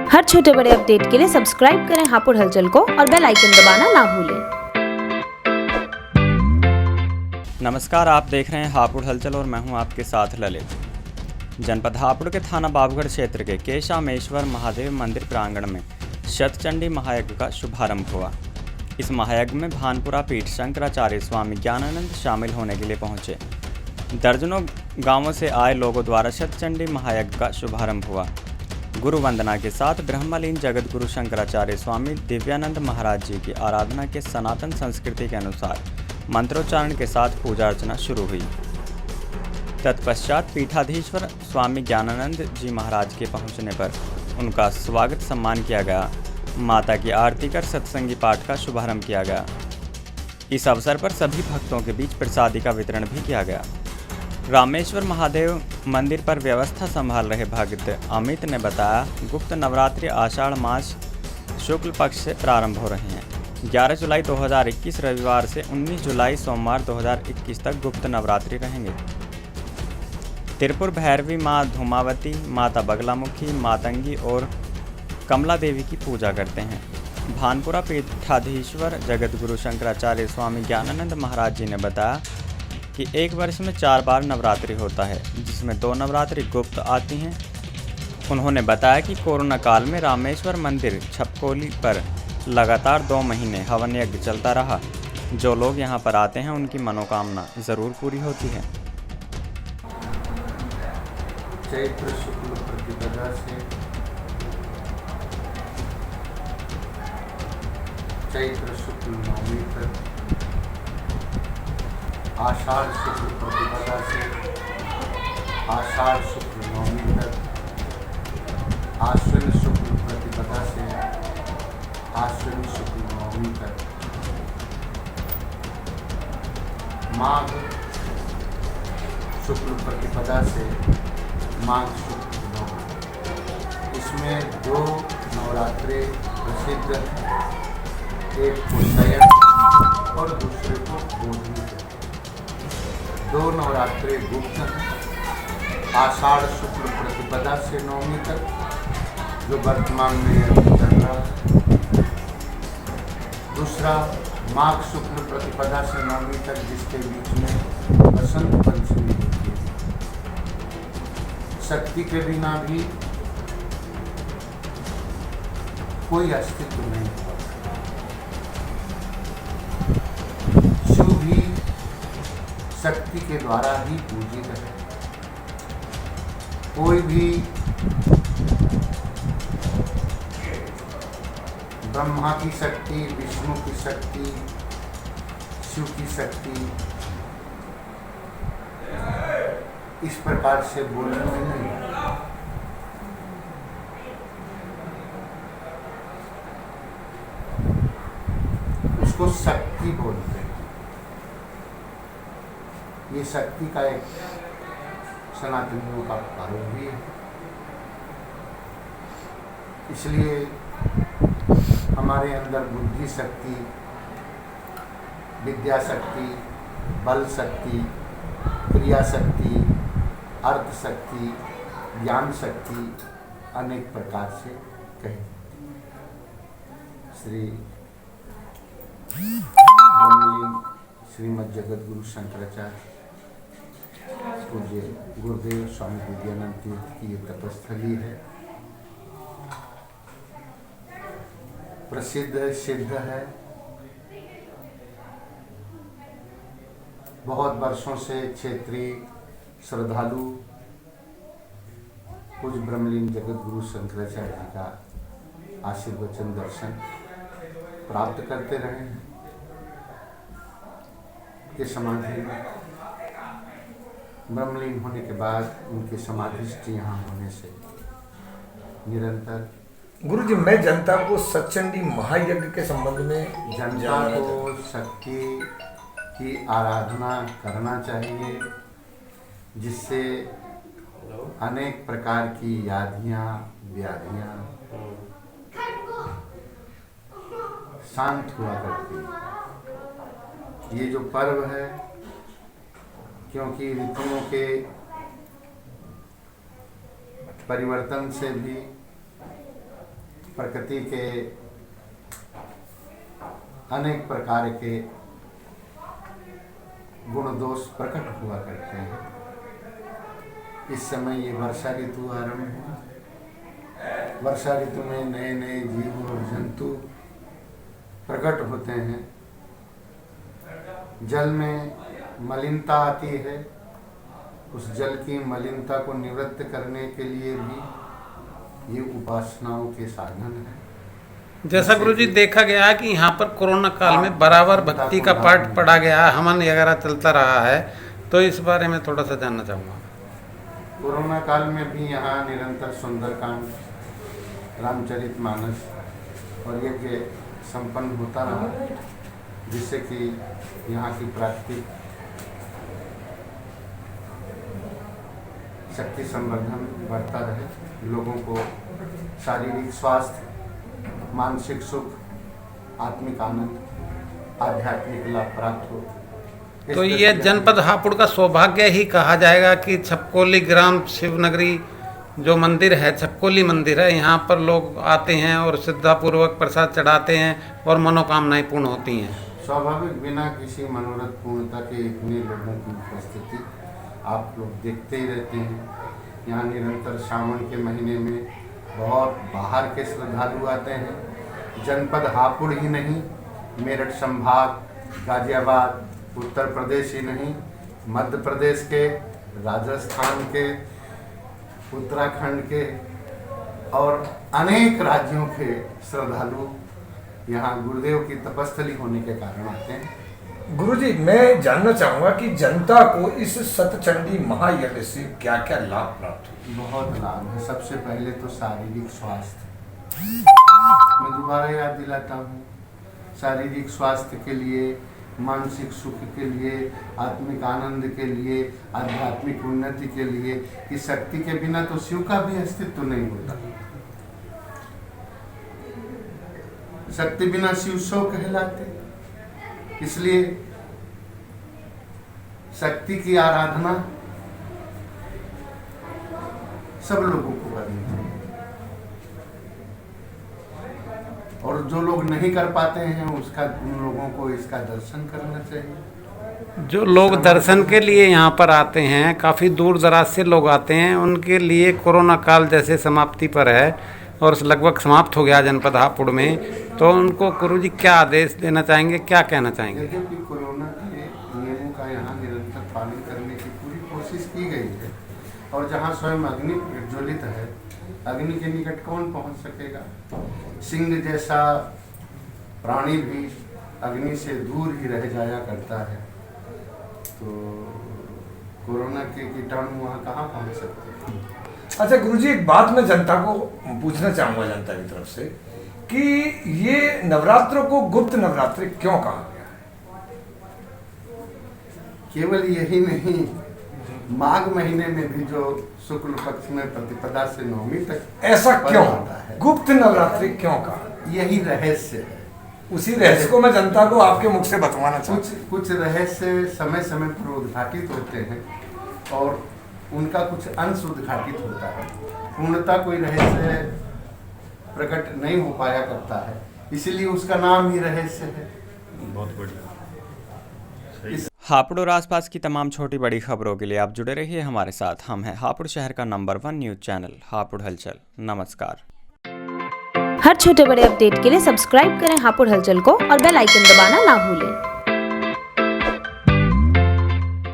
हर छोटे बड़े अपडेट के लिए सब्सक्राइब करें हापुड़ हलचल को और बेल आइकन दबाना ना भूलें। नमस्कार, आप देख रहे हैं हापुड़ हलचल और मैं हूं आपके साथ ललित। जनपद हापुड़ के थाना बाबूगढ़ क्षेत्र के केशामेश्वर महादेव मंदिर प्रांगण में शतचंडी महायज्ञ का शुभारंभ हुआ। इस महायज्ञ में भानपुरा पीठ शंकराचार्य स्वामी ज्ञानानंद शामिल होने के लिए पहुंचे। दर्जनों गांवों से आए लोगों द्वारा शतचंडी महायज्ञ का शुभारंभ हुआ। गुरु वंदना के साथ ब्रह्मलीन जगत गुरु शंकराचार्य स्वामी दिव्यानंद महाराज जी की आराधना के सनातन संस्कृति के अनुसार मंत्रोच्चारण के साथ पूजा अर्चना शुरू हुई। तत्पश्चात पीठाधीश्वर स्वामी ज्ञानानंद जी महाराज के पहुंचने पर उनका स्वागत सम्मान किया गया। माता की आरती कर सत्संगी पाठ का शुभारंभ किया गया। इस अवसर पर सभी भक्तों के बीच प्रसादी का वितरण भी किया गया। रामेश्वर महादेव मंदिर पर व्यवस्था संभाल रहे भक्त अमित ने बताया, गुप्त नवरात्रि आषाढ़ मास शुक्ल पक्ष से प्रारंभ हो रहे हैं। 11 जुलाई 2021 रविवार से 19 जुलाई सोमवार 2021 तक गुप्त नवरात्रि रहेंगे। त्रिपुर भैरवी माँ धूमावती, माता बगलामुखी, मातंगी और कमला देवी की पूजा करते हैं। भानपुरा पीठाधीश्वर जगत गुरु शंकराचार्य स्वामी ज्ञानानंद महाराज जी ने बताया कि एक वर्ष में 4 बार नवरात्रि होता है, जिसमें 2 नवरात्रि गुप्त आती हैं। उन्होंने बताया कि कोरोना काल में रामेश्वर मंदिर छपकोली पर लगातार 2 महीने हवन यज्ञ चलता रहा। जो लोग यहां पर आते हैं उनकी मनोकामना ज़रूर पूरी होती है। चैत्र शुक्ल प्रतिपदा से चैत्र शुक्ल नवमी तक, आषाढ़ शुक्ल प्रतिपदा से आषाढ़ शुक्ल नवमी तक, आश्विन शुक्ल प्रतिपदा से आश्विन शुक्ल नवमी तक, माघ शुक्ल प्रतिपदा से माघ शुक्ल नवमी। इसमें 2 नवरात्रे प्रसिद्ध, एक को शयन और दूसरे को बोधनी। 2 नवरात्रे गुप्त हैं, आषाढ़ शुक्ल प्रतिपदा से नवमी तक, जो वर्तमान में चल रहा है। दूसरा माघ शुक्ल प्रतिपदा से नवमी तक, जिसके बीच में बसंत पंचमी होती है। शक्ति के बिना भी कोई अस्तित्व नहीं होता। शिव भी शक्ति के द्वारा ही पूजित है। कोई भी ब्रह्मा की शक्ति, विष्णु की शक्ति, शिव की शक्ति इस प्रकार से बोलने में नहीं। उसको शक्ति बोलते हैं। ये शक्ति का एक सनातनियों का आरोप भी है। इसलिए हमारे अंदर बुद्धि शक्ति, विद्या शक्ति, बल शक्ति, क्रिया शक्ति, अर्थ शक्ति, ज्ञान शक्ति अनेक प्रकार से कही। श्री ब्रह्मलीन श्रीमद् जगत गुरु शंकराचार्य पूज्य गुरुदेव स्वामी दिव्यानंद तीर्थ की ये तपस्थली है। प्रसिद्ध सिद्ध है। बहुत वर्षों से क्षेत्रीय श्रद्धालु पूज्य ब्रह्मलीन जगत गुरु शंकराचार्य जी का आशीर्वचन दर्शन प्राप्त करते रहे हैं। के समाधि ब्रह्मलीन होने के बाद उनके समाधिष्ठ यहाँ होने से निरंतर। गुरु जी, मैं जनता को सत्चंडी महायज्ञ के संबंध में जनता को शक्ति की आराधना करना चाहिए, जिससे अनेक प्रकार की यादियाँ व्याधियाँ शांत हुआ करती। ये जो पर्व है, क्योंकि ऋतुओं के परिवर्तन से भी प्रकृति के अनेक प्रकार के गुण दोष प्रकट हुआ करते हैं। इस समय ये वर्षा ऋतु आरंभ हुआ। वर्षा ऋतु में नए नए जीव और जंतु प्रकट होते हैं। जल में मलिनता आती है, उस जल की मलिनता को निवृत्त करने के लिए भी ये उपासनाओं के साधन है। जैसा गुरुजी देखा गया है कि यहाँ पर कोरोना काल में बराबर भक्ति का पाठ पढ़ा गया है, हवन वगैरह चलता रहा है, तो इस बारे में थोड़ा सा जानना चाहूँगा। कोरोना काल में भी यहाँ निरंतर सुंदरकांड, रामचरितमानस और यज्ञ संपन्न होता रहा, जिससे कि यहाँ की प्राकृतिक शक्ति संवर्धन बढ़ता रहे, लोगों को शारीरिक स्वास्थ्य, मानसिक सुख, आत्मिक आनंद, आध्यात्मिक लाभ प्राप्त हो। तो ये जनपद हापुड़ का सौभाग्य ही कहा जाएगा कि छपकोली ग्राम शिवनगरी जो मंदिर है, छपकोली मंदिर है, यहाँ पर लोग आते हैं और श्रद्धापूर्वक प्रसाद चढ़ाते हैं और मनोकामनाएं पूर्ण होती हैं। स्वाभाविक बिना किसी मनोरथ पूर्णता के इतने लोगों की उपस्थिति आप लोग देखते ही रहते हैं। यहाँ निरंतर सावन के महीने में बहुत बाहर के श्रद्धालु आते हैं। जनपद हापुड़ ही नहीं, मेरठ संभाग, गाजियाबाद, उत्तर प्रदेश ही नहीं, मध्य प्रदेश के, राजस्थान के, उत्तराखंड के और अनेक राज्यों के श्रद्धालु यहाँ गुरुदेव की तपस्थली होने के कारण आते हैं। गुरुजी, मैं जानना चाहूंगा कि जनता को इस सतचंडी महायज्ञ से क्या क्या लाभ प्राप्त हुए? बहुत लाभ है। सबसे पहले तो शारीरिक स्वास्थ्य, मैं दोबारा याद दिलाता हूँ, शारीरिक स्वास्थ्य के लिए, मानसिक सुख के लिए, आत्मिक आनंद के लिए, आध्यात्मिक उन्नति के लिए, कि शक्ति के बिना तो शिव का भी अस्तित्व नहीं होता। शक्ति बिना शिव सौ कहलाते। इसलिए शक्ति की आराधना सब लोगों को करनी चाहिए, और जो लोग नहीं कर पाते हैं उन लोगों को इसका दर्शन करना चाहिए। जो लोग दर्शन के लिए यहाँ पर आते हैं, काफ़ी दूर दराज से लोग आते हैं, उनके लिए कोरोना काल जैसे समाप्ति पर है और लगभग समाप्त हो गया जनपद हापुड़ में, तो उनको गुरुजी क्या आदेश देना चाहेंगे, क्या कहना चाहेंगे? देखिए कि कोरोना के नियमों का यहाँ निरंतर पालन करने की पूरी कोशिश की गई है, और जहाँ स्वयं अग्नि प्रज्वलित है, अग्नि के निकट कौन पहुँच सकेगा? सिंह जैसा प्राणी भी अग्नि से दूर ही रह जाया करता है, तो कोरोना के कीटाणु वहाँ कहाँ पहुँच सकते हैं? अच्छा गुरुजी, एक बात मैं जनता को पूछना चाहूंगा, जनता की तरफ से, कि ये नवरात्रों को गुप्त नवरात्रि क्यों कहा गया है? केवल यही नहीं, माघ महीने में भी जो शुक्ल पक्ष में प्रतिपदा से नवमी तक ऐसा क्यों होता है, गुप्त नवरात्रि क्यों कहा? यही रहस्य है। उसी रहस्य को मैं जनता को आपके मुख से बतवाना चाहता हूँ। कुछ रहस्य समय समय पर उद्घाटित होते हैं और उनका कुछ अंश उद्घाटित होता है। पूर्णतः कोई रहस्य प्रकट नहीं हो पाया करता है, इसीलिए उसका नाम ही रहस्य है। बहुत बढ़िया। हापुड़ और आसपास की तमाम छोटी बड़ी खबरों के लिए आप जुड़े रहिए हमारे साथ। हम हैं हापुड़ शहर का नंबर 1 न्यूज चैनल हापुड़ हलचल। नमस्कार। हर छोटे बड़े अपडेट के लिए सब्सक्राइब करें हापुड़ हलचल को और बेल आइकन दबाना ना भूलें।